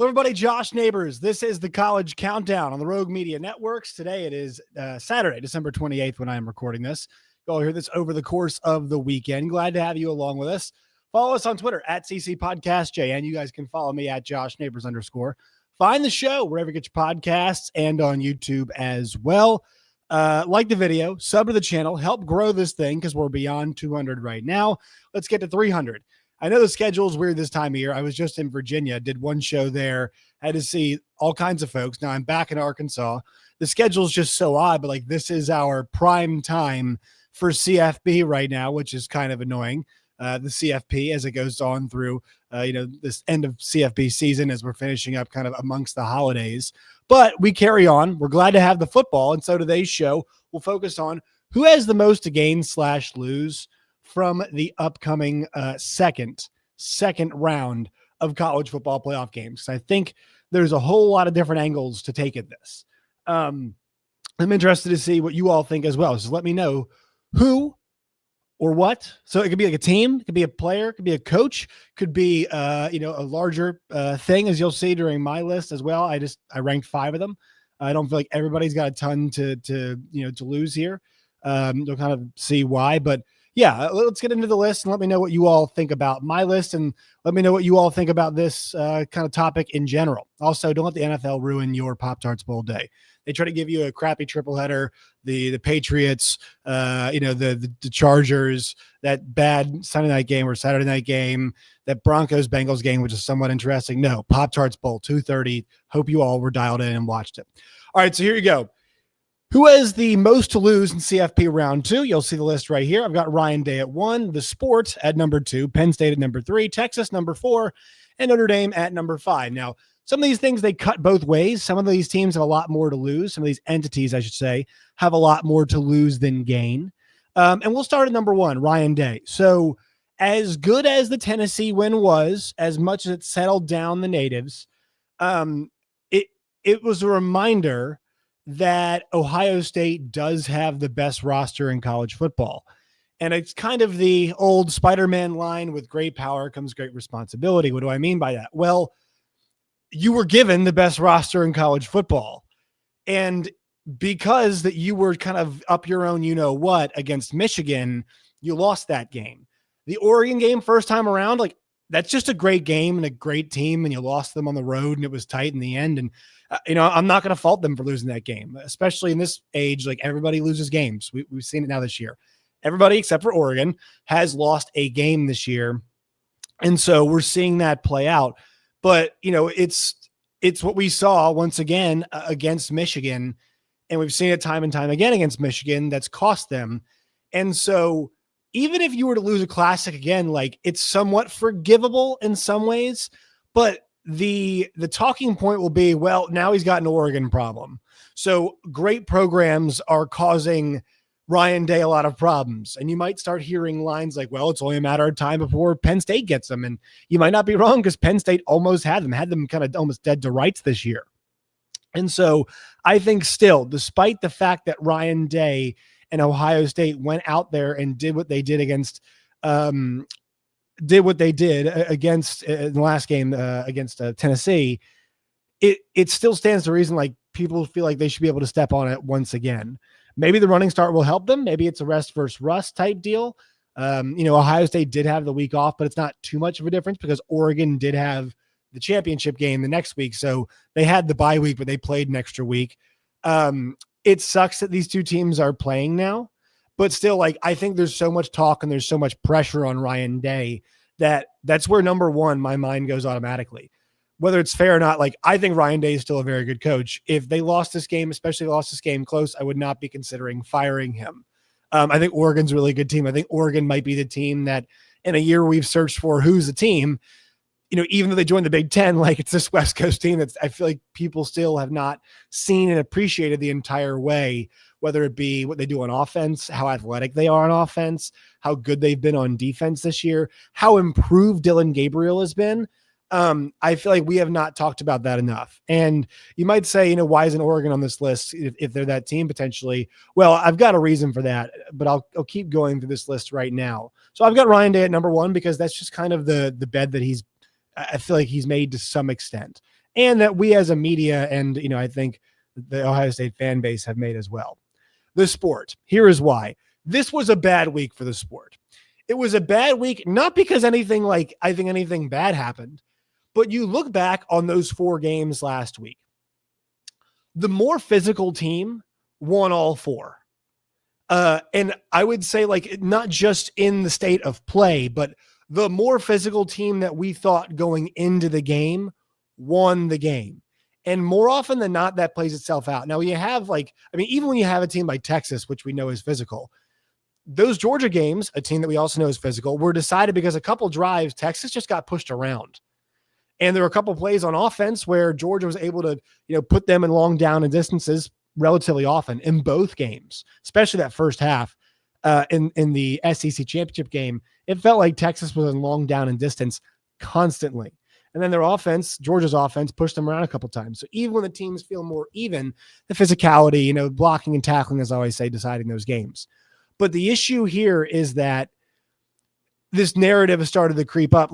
everybody, Josh Neighbors. This is the College Countdown on the Rogue Media Networks. Today it is Saturday, December 28th when I am recording this. You'll hear this over the course of the weekend. Glad to have you along with us. Follow us on Twitter at CC Podcast JN. You guys can follow me at Josh Neighbors _. Find the show wherever you get your podcasts and on YouTube as well. Like the video, sub to the channel, help grow this thing because we're beyond 200 right now. Let's get to 300. I know the schedule is weird this time of year. I was just in Virginia, did one show there, had to see all kinds of folks. Now I'm back in Arkansas. The schedule is just so odd, but like this is our prime time for CFB right now, which is kind of annoying. The CFP as it goes on through, this end of CFB season as we're finishing up kind of amongst the holidays. But we carry on. We're glad to have the football. And so today's show will focus on who has the most to gain / lose from the upcoming second round of college football playoff games. I think there's a whole lot of different angles to take at this. I'm interested to see what you all think as well. So let me know who or what. So it could be like a team, it could be a player, it could be a coach, could be a larger thing, as you'll see during my list as well. I ranked 5 of them. I don't feel like everybody's got a ton to lose here. You'll kind of see why, but yeah, let's get into the list and let me know what you all think about my list and let me know what you all think about this kind of topic in general. Also, don't let the NFL ruin your Pop-Tarts Bowl day. They try to give you a crappy triple header, the Patriots, the Chargers, that bad Sunday night game or Saturday night game, that Broncos-Bengals game, which is somewhat interesting. No, Pop-Tarts Bowl, 2:30. Hope you all were dialed in and watched it. All right, so here you go. Who has the most to lose in CFP round 2? You'll see the list right here. I've got Ryan Day at 1, the Sport at number 2, Penn State at number 3, Texas number 4, and Notre Dame at number 5. Now, some of these things, they cut both ways. Some of these teams have a lot more to lose. Some of these entities, I should say, have a lot more to lose than gain. And we'll start at number 1, Ryan Day. So as good as the Tennessee win was, as much as it settled down the natives, it was a reminder that Ohio State does have the best roster in college football. And it's kind of the old Spider-Man line, with great power comes great responsibility. What do I mean by that? Well, you were given the best roster in college football. And because that you were kind of up your own you-know-what against Michigan, you lost that game. The Oregon game first time around, like, that's just a great game and a great team, and you lost them on the road, and it was tight in the end. And, I'm not going to fault them for losing that game, especially in this age. Like, everybody loses games. We've seen it now this year. Everybody except for Oregon has lost a game this year. And so we're seeing that play out. But, it's what we saw once again against Michigan, and we've seen it time and time again against Michigan that's cost them. And so even if you were to lose a classic again, like, it's somewhat forgivable in some ways, but the talking point will be, well, now he's got an Oregon problem. So great programs are causing Ryan Day a lot of problems. And you might start hearing lines like, well, it's only a matter of time before Penn State gets them. And you might not be wrong, because Penn State almost had them kind of almost dead to rights this year. And so I think still, despite the fact that Ryan Day and Ohio State went out there and did what they did against in the last game against Tennessee, it still stands to reason, like, people feel like they should be able to step on it once again. Maybe the running start will help them. Maybe it's a rest versus rust type deal. Ohio State did have the week off, but it's not too much of a difference because Oregon did have the championship game the next week. So they had the bye week, but they played an extra week. It sucks that these two teams are playing now, but still, like, I think there's so much talk and there's so much pressure on Ryan Day that's where number 1, my mind goes automatically. Whether it's fair or not, like, I think Ryan Day is still a very good coach. If they lost this game, especially lost this game close, I would not be considering firing him. I think Oregon's a really good team. I think Oregon might be the team that, in a year we've searched for who's the team, even though they joined the Big Ten, like, it's this West Coast team that I feel like people still have not seen and appreciated the entire way, whether it be what they do on offense, how athletic they are on offense, how good they've been on defense this year, how improved Dylan Gabriel has been. I feel like we have not talked about that enough. And you might say, why isn't Oregon on this list if they're that team potentially? Well, I've got a reason for that, but I'll keep going through this list right now. So I've got Ryan Day at number 1 because that's just kind of the bed that I feel like he's made to some extent. and that we as a media and, I think the Ohio State fan base have made as well. The sport. Here is why. This was a bad week for the sport. It was a bad week, not because I think anything bad happened, but you look back on those 4 games last week. The more physical team won all 4. And I would say, not just in the state of play, but the more physical team that we thought going into the game won the game. And more often than not, that plays itself out. Now you have even when you have a team like Texas, which we know is physical, those Georgia games, a team that we also know is physical, were decided because a couple drives, Texas just got pushed around. And there were a couple plays on offense where Georgia was able to, put them in long down and distances relatively often in both games, especially that first half. In the SEC championship game, it felt like Texas was in long down and distance constantly. And then their offense, Georgia's offense, pushed them around a couple times. So even when the teams feel more even, the physicality, blocking and tackling, as I always say, deciding those games. But the issue here is that this narrative has started to creep up.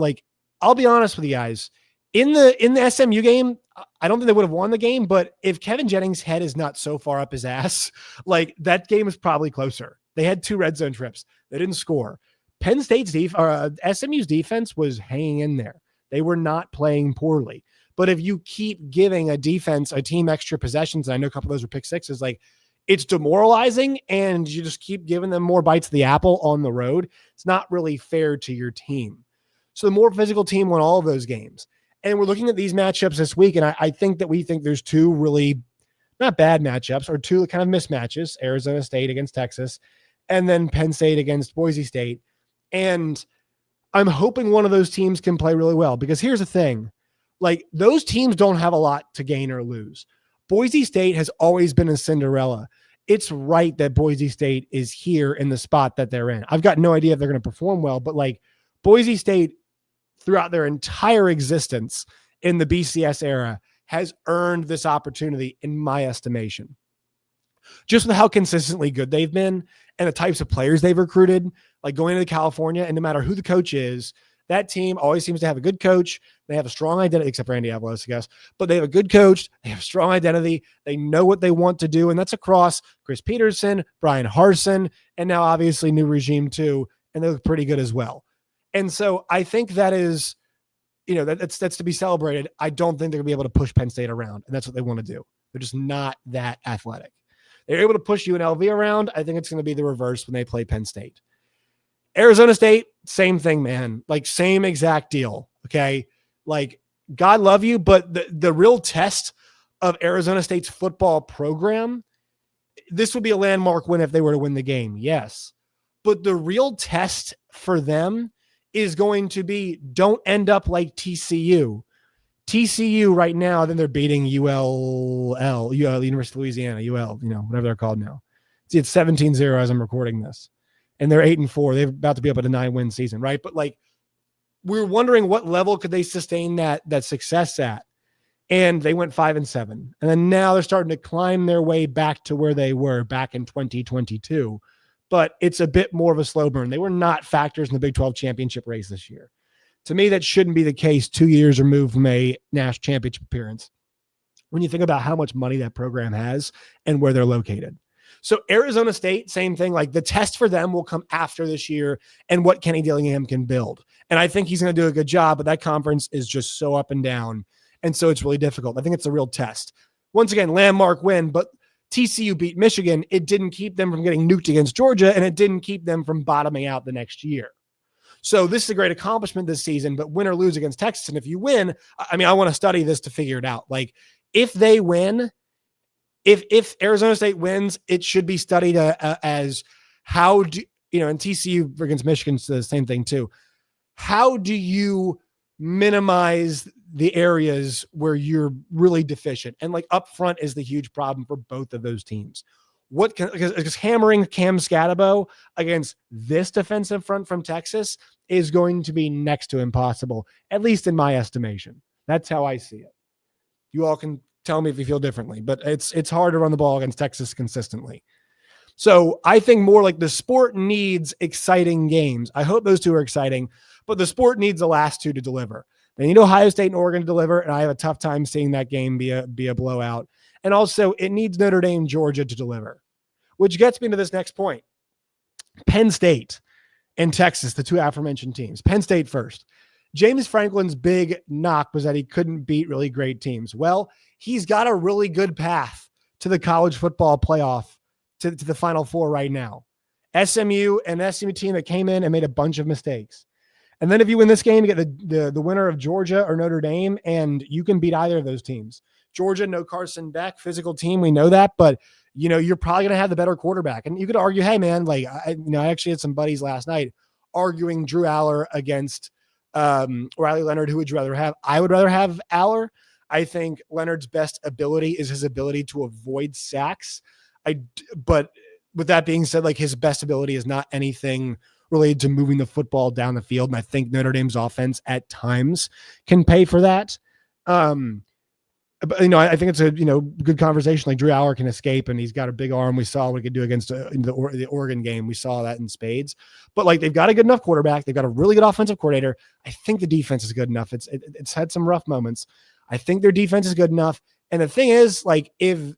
I'll be honest with you guys. In the SMU game, I don't think they would have won the game, but if Kevin Jennings' head is not so far up his ass, that game is probably closer. They had 2 red zone trips. They didn't score. Penn State's SMU's defense was hanging in there. They were not playing poorly. But if you keep giving a team extra possessions, and I know a couple of those were pick sixes, it's demoralizing, and you just keep giving them more bites of the apple on the road. It's not really fair to your team. So the more physical team won all of those games. And we're looking at these matchups this week, and I think that we think there's 2 really not bad matchups, or 2 kind of mismatches, Arizona State against Texas, and then Penn State against Boise State. And I'm hoping one of those teams can play really well, because here's the thing. Those teams don't have a lot to gain or lose. Boise State has always been a Cinderella. It's right that Boise State is here in the spot that they're in. I've got no idea if they're going to perform well, but Boise State throughout their entire existence in the BCS era has earned this opportunity, in my estimation. Just with how consistently good they've been and the types of players they've recruited, going into California, and no matter who the coach is, that team always seems to have a good coach. They have a strong identity, except for Andy Avalos, I guess, but they have a good coach. They have a strong identity. They know what they want to do. And that's across Chris Peterson, Brian Harsin, and now obviously new regime too. And they look pretty good as well. And so I think that is, that's to be celebrated. I don't think they're gonna be able to push Penn State around, and that's what they want to do. They're just not that athletic. They're able to push UNLV around. I think it's going to be the reverse when they play Penn State. Arizona State, same thing, man. Same exact deal. Okay. God love you, but the real test of Arizona State's football program, this would be a landmark win if they were to win the game. Yes. But the real test for them is going to be, don't end up like TCU. TCU right now, then they're beating UL, University of Louisiana, UL, whatever they're called now. See, it's 17-0 as I'm recording this. And they're 8-4. They're about to be up at a 9-win season, right? But we're wondering what level could they sustain that success at. And they went 5-7. And then now they're starting to climb their way back to where they were back in 2022. But it's a bit more of a slow burn. They were not factors in the Big 12 championship race this year. To me, that shouldn't be the case 2 years removed from a national championship appearance when you think about how much money that program has and where they're located. So Arizona State, same thing. The test for them will come after this year and what Kenny Dillingham can build. And I think he's going to do a good job, but that conference is just so up and down. And so it's really difficult. I think it's a real test. Once again, landmark win, but TCU beat Michigan. It didn't keep them from getting nuked against Georgia, and it didn't keep them from bottoming out the next year. So this is a great accomplishment this season, but win or lose against Texas. And if you win, I want to study this to figure it out. If they win, if Arizona State wins, it should be studied as how do, and TCU against Michigan's the same thing too. How do you minimize the areas where you're really deficient? And up front is the huge problem for both of those teams. Because hammering Cam Scatabo against this defensive front from Texas is going to be next to impossible, at least in my estimation. That's how I see it. You all can tell me if you feel differently, but it's hard to run the ball against Texas consistently. So I think more the sport needs exciting games. I hope those 2 are exciting, but the sport needs the last 2 to deliver. They need Ohio State and Oregon to deliver, and I have a tough time seeing that game be a blowout. And also, it needs Notre Dame, Georgia to deliver, which gets me to this next point. Penn State and Texas, the two aforementioned teams. Penn State first. James Franklin's big knock was that he couldn't beat really great teams. Well, he's got a really good path to the college football playoff, to the Final Four right now. SMU, an SMU team that came in and made a bunch of mistakes. And then if you win this game, you get the winner of Georgia or Notre Dame, and you can beat either of those teams. Georgia, no Carson Beck, physical team, we know that, but you're probably going to have the better quarterback. And you could argue, hey man, like I actually had some buddies last night arguing Drew Aller against Riley Leonard. Who would you rather have? I would rather have Aller. I think Leonard's best ability is his ability to avoid sacks. But with that being said, like his best ability is not anything related to moving the football down the field. And I think Notre Dame's offense at times can pay for that. But, I think it's a, good conversation. Like Drew Aller can escape and he's got a big arm. We saw what he could do against the Oregon game. We saw that in spades, but like they've got a good enough quarterback. They've got a really good offensive coordinator. I think the defense is good enough. It's had some rough moments. I think their defense is good enough. And the thing is, like, if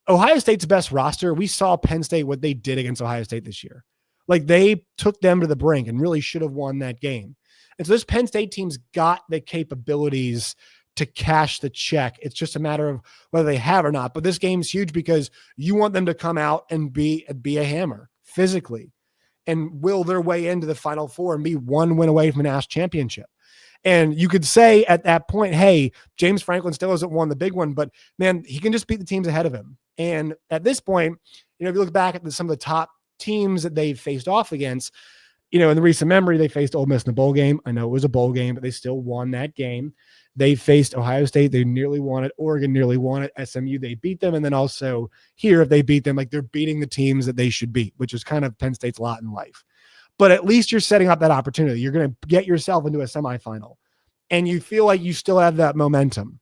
Ohio State's best roster, we saw Penn State, what they did against Ohio State this year. Like they took them to the brink and really should have won that game. And so this Penn State team's got the capabilities to cash the check. It's just a matter of whether they have or not. But this game's huge because you want them to come out and be a hammer physically and will their way into the Final Four and be one win away from a national championship. And you could say at that point, hey, James Franklin still hasn't won the big one, but man, he can just beat the teams ahead of him. And at this point, if you look back at some of the top teams that they've faced off against, in the recent memory, they faced Ole Miss in the bowl game. I know it was a bowl game, but they still won that game. They faced Ohio State. They nearly won it. Oregon nearly won it. SMU, they beat them. And then also here, if they beat them, like they're beating the teams that they should beat, which is kind of Penn State's lot in life. But at least you're setting up that opportunity. You're going to get yourself into a semifinal and you feel like you still have that momentum.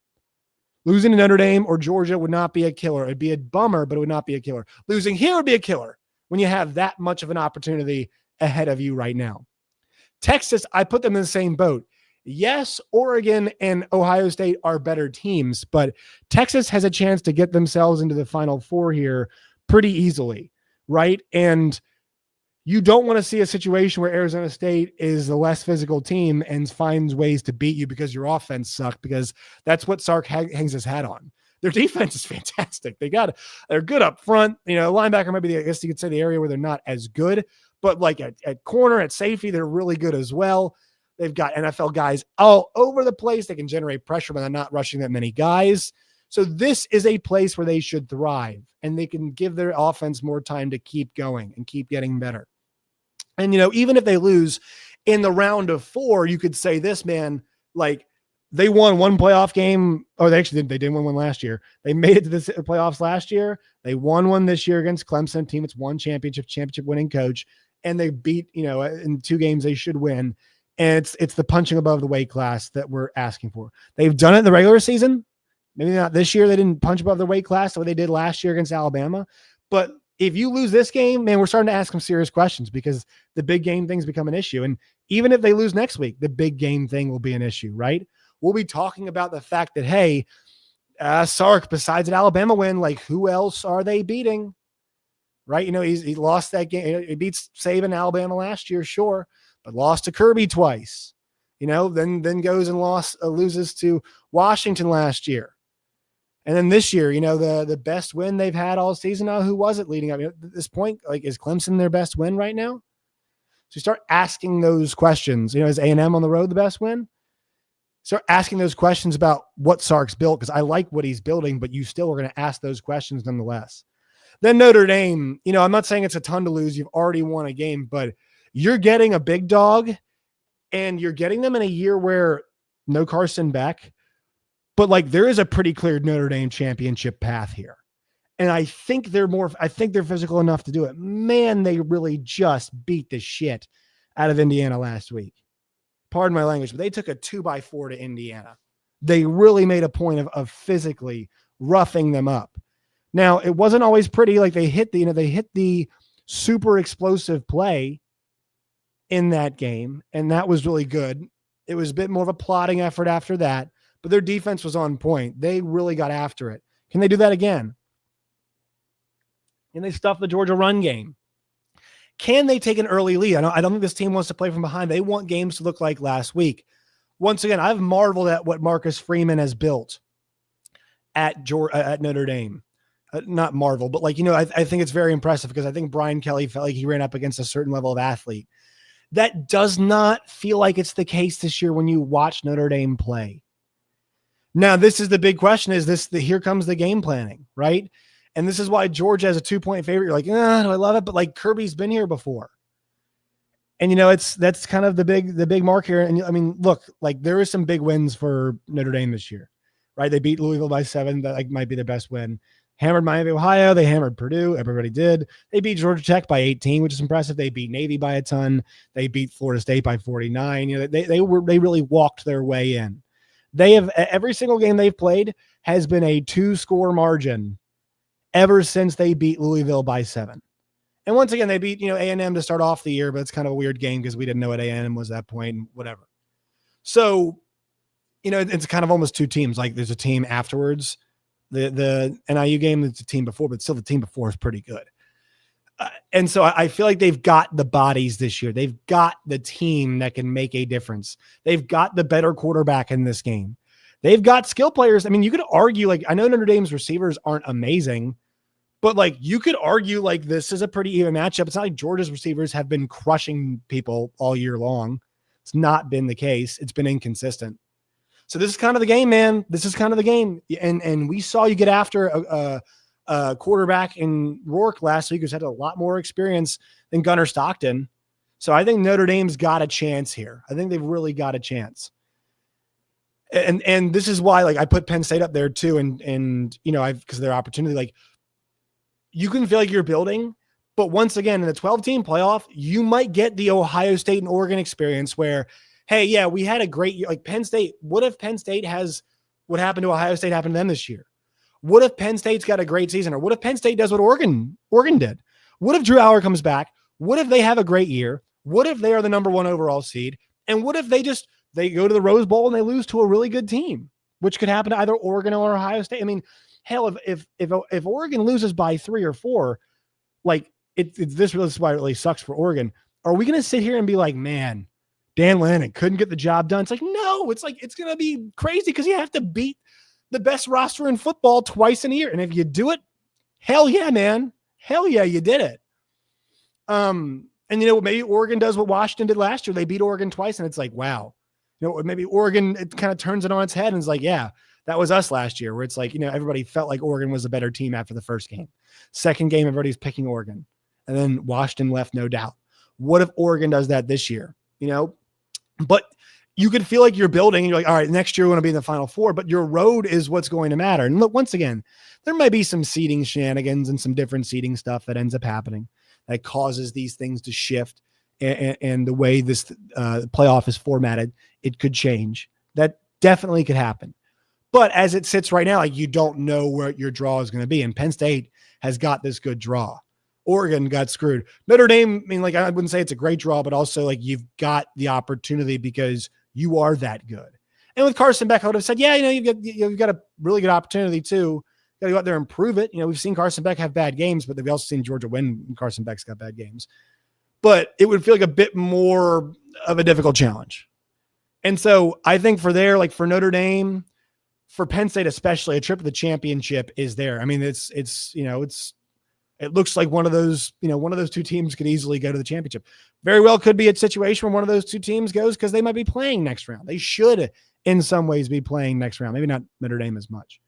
Losing to Notre Dame or Georgia would not be a killer. It'd be a bummer, but it would not be a killer. Losing here would be a killer when you have that much of an opportunity ahead of you right now. Texas, I put them in the same boat. Yes, Oregon and Ohio State are better teams, but Texas has a chance to get themselves into the Final Four here pretty easily, right? And you don't want to see a situation where Arizona State is the less physical team and finds ways to beat you because your offense sucked, because that's what Sark hangs his hat on. Their defense is fantastic. They're good up front. Linebacker might be I guess you could say the area where they're not as good, but like at corner, at safety, they're really good as well. They've got NFL guys all over the place. They can generate pressure when they're not rushing that many guys. So this is a place where they should thrive and they can give their offense more time to keep going and keep getting better. And, even if they lose in the round of 4, you could say this, man, like they won one playoff game. Or they didn't win one last year. They made it to the playoffs last year. They won one this year against Clemson, team. It's one championship winning coach. And they beat, in 2 games they should win. And it's the punching above the weight class that we're asking for. They've done it in the regular season. Maybe not this year. They didn't punch above the weight class the way they did last year against Alabama. But if you lose this game, man, we're starting to ask some serious questions because the big game things become an issue. And even if they lose next week, the big game thing will be an issue, right? We'll be talking about the fact that, hey, Sark, besides an Alabama win, like who else are they beating? Right? He lost that game. He beats Saban, Alabama last year, sure, but lost to Kirby twice. Then goes and loses to Washington last year. And then this year, the best win they've had all season. Now, who was it leading up? At this point, like, is Clemson their best win right now? So you start asking those questions. Is A&M on the road the best win? Start asking those questions about what Sark's built, because I like what he's building, but you still are going to ask those questions nonetheless. Then Notre Dame, I'm not saying it's a ton to lose. You've already won a game, but you're getting a big dog, and you're getting them in a year where no Carson Beck, but like there is a pretty clear Notre Dame championship path here. And I think they're physical enough to do it. Man, they really just beat the shit out of Indiana last week. Pardon my language, but they took a 2x4 to Indiana. They really made a point of physically roughing them up. Now, it wasn't always pretty. Like they hit the super explosive play in that game, and that was really good. It was a bit more of a plotting effort after that, but their defense was on point. They really got after it. Can they do that again? Can they stuff the Georgia run game? Can they take an early lead? I don't think this team wants to play from behind. They want games to look like last week. Once again, I've marveled at what Marcus Freeman has built at Notre Dame. Not marvel, but I think it's very impressive because I think Brian Kelly felt like he ran up against a certain level of athlete. That does not feel like it's the case this year when you watch Notre Dame play. Now, this is the big question: here comes the game planning, right? And this is why Georgia has a 2-point favorite. You're like, do I love it? But Kirby's been here before. And, that's kind of the big mark here. And I mean, look, there is some big wins for Notre Dame this year, right? They beat Louisville by 7. That might be their best win. Hammered Miami of Ohio. They hammered Purdue. Everybody did. They beat Georgia Tech by 18, which is impressive. They beat Navy by a ton. They beat Florida State by 49. They really walked their way in. They have every single game they've played has been a 2-score margin ever since they beat Louisville by 7. And once again, they beat, A&M to start off the year, but it's kind of a weird game because we didn't know what A&M was at that point and whatever. So, it's kind of almost two teams. There's a team afterwards. The NIU game, it's a team before, but still the team before is pretty good. And so I feel like they've got the bodies this year. They've got the team that can make a difference. They've got the better quarterback in this game. They've got skill players. I mean, you could argue, I know Notre Dame's receivers aren't amazing, but you could argue this is a pretty even matchup. It's not like Georgia's receivers have been crushing people all year long. It's not been the case. It's been inconsistent. So this is kind of the game, man. This is kind of the game. And we saw you get after a quarterback in Rourke last week who's had a lot more experience than Gunnar Stockton. So I think Notre Dame's got a chance here. I think they've really got a chance. And this is why I put Penn State up there too. And because of their opportunity, you can feel like you're building, but once again, in the 12-team playoff, you might get the Ohio State and Oregon experience where, hey, yeah, we had a great year. Penn State, what if Penn State has what happened to Ohio State happen to them this year? What if Penn State's got a great season? Or what if Penn State does what Oregon did? What if Drew Allar comes back? What if they have a great year? What if they are the number 1 overall seed? And what if they go to the Rose Bowl and they lose to a really good team, which could happen to either Oregon or Ohio State? I mean, hell, if Oregon loses by 3 or 4, this is why it really sucks for Oregon. Are we going to sit here and be like, man, Dan Lanning couldn't get the job done? It's no, it's going to be crazy because you have to beat the best roster in football twice in a year. And if you do it, hell yeah, man. Hell yeah, you did it. And maybe Oregon does what Washington did last year. They beat Oregon twice and it's wow. Maybe Oregon, it kind of turns it on its head and is yeah, that was us last year where it's everybody felt like Oregon was a better team after the first game. Second game, everybody's picking Oregon. And then Washington left, no doubt. What if Oregon does that this year? But you could feel like you're building and you're all right, next year we want to be in the Final Four, but your road is what's going to matter. And look, once again, there might be some seeding shenanigans and some different seeding stuff that ends up happening that causes these things to shift. And the way this playoff is formatted, it could change. That definitely could happen. But as it sits right now, you don't know where your draw is going to be. And Penn State has got this good draw. Oregon got screwed. Notre Dame, I wouldn't say it's a great draw, but also you've got the opportunity because you are that good. And with Carson Beck, I would have said, yeah, you've got a really good opportunity too. You got to go out there and prove it. We've seen Carson Beck have bad games, but we've also seen Georgia win when Carson Beck's got bad games. But it would feel like a bit more of a difficult challenge. And so I think for Notre Dame, for Penn State especially, a trip to the championship is there. It looks like one of those two teams could easily go to the championship. Very well could be a situation where one of those two teams goes because they might be playing next round. They should, in some ways, be playing next round. Maybe not Notre Dame as much,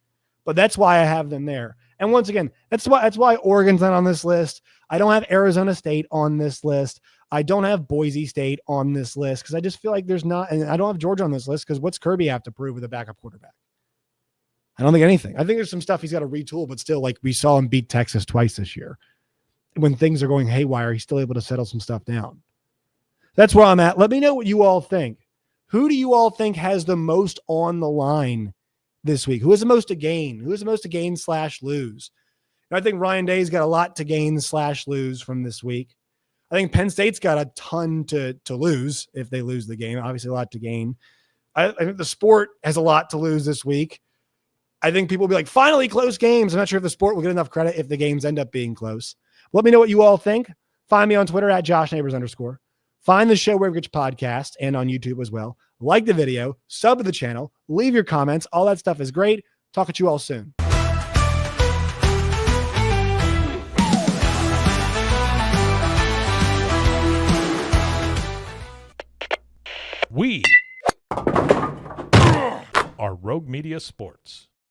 but that's why I have them there. And once again, that's why Oregon's not on this list. I don't have Arizona State on this list. I don't have Boise State on this list because I just feel like there's not, and I don't have Georgia on this list because what's Kirby have to prove with a backup quarterback? I don't think anything. I think there's some stuff he's got to retool, but still, we saw him beat Texas twice this year. When things are going haywire, he's still able to settle some stuff down. That's where I'm at. Let me know what you all think. Who do you all think has the most on the line this week? Who has the most to gain? Who has the most to gain/lose? I think Ryan Day's got a lot to gain/lose from this week. I think Penn State's got a ton to lose if they lose the game. Obviously, a lot to gain. I think the sport has a lot to lose this week. I think people will be like, finally close games. I'm not sure if the sport will get enough credit if the games end up being close. Let me know what you all think. Find me on Twitter at @JoshNeighbors_. Find the show wherever you get your podcast and on YouTube as well. Like the video, sub to the channel, leave your comments. All that stuff is great. Talk to you all soon. We are Rogue Media Sports.